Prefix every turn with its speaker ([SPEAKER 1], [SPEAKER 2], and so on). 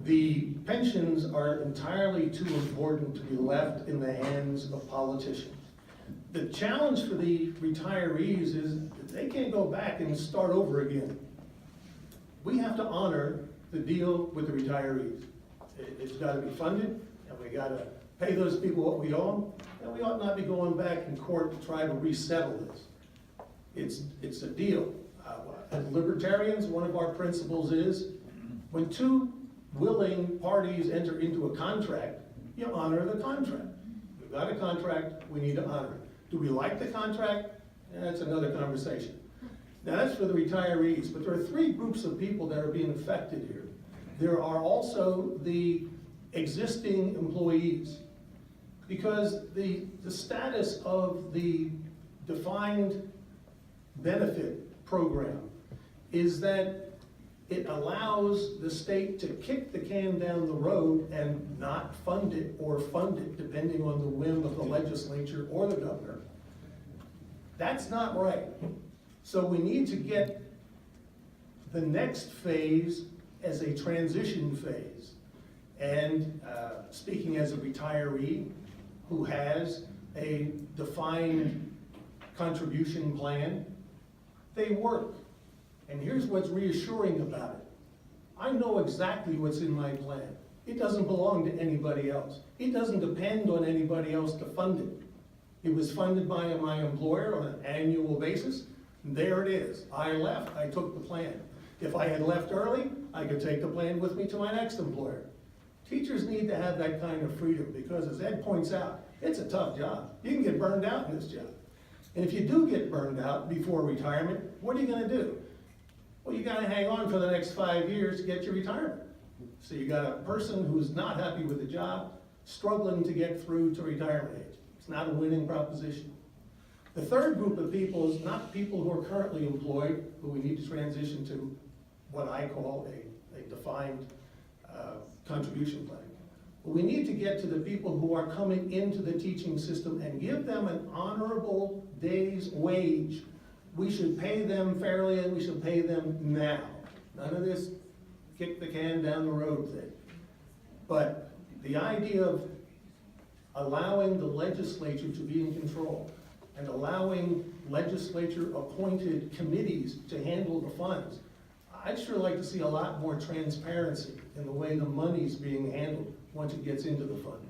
[SPEAKER 1] The pensions are entirely too important to be left in the hands of politicians. The challenge for the retirees is that they can't go back and start over again. We have to honor the deal with the retirees. It's gotta be funded, and we gotta pay those people what we owe them, and we ought not be going back in court to try to resettle this. It's a deal. As libertarians, one of our principles is, when two willing parties enter into a contract, you honor the contract. We've got a contract, we need to honor it. Do we like the contract? That's another conversation. Now that's for the retirees, but there are three groups of people that are being affected here. There are also the existing employees, because the status of the defined benefit program is that it allows the state to kick the can down the road and not fund it or fund it, depending on the whim of the legislature or the governor. That's not right. So we need to get the next phase as a transition phase. And speaking as a retiree who has a defined contribution plan, they work. And here's what's reassuring about it. I know exactly what's in my plan. It doesn't belong to anybody else. It doesn't depend on anybody else to fund it. It was funded by my employer on an annual basis. There it is. I left, I took the plan. If I had left early, I could take the plan with me to my next employer. Teachers need to have that kind of freedom because, as Ed points out, it's a tough job. You can get burned out in this job. And if you do get burned out before retirement, what are you gonna do? Well, you gotta hang on for the next 5 years to get your retirement. So you got a person who's not happy with the job, struggling to get through to retirement age. It's not a winning proposition. The third group of people is not people who are currently employed, who we need to transition to what I call a defined contribution plan. But we need to get to the people who are coming into the teaching system and give them an honorable day's wage. We should pay them fairly and we should pay them now. None of this kick the can down the road thing. But the idea of allowing the legislature to be in control and allowing legislature-appointed committees to handle the funds, I'd sure like to see a lot more transparency in the way the money's being handled once it gets into the fund.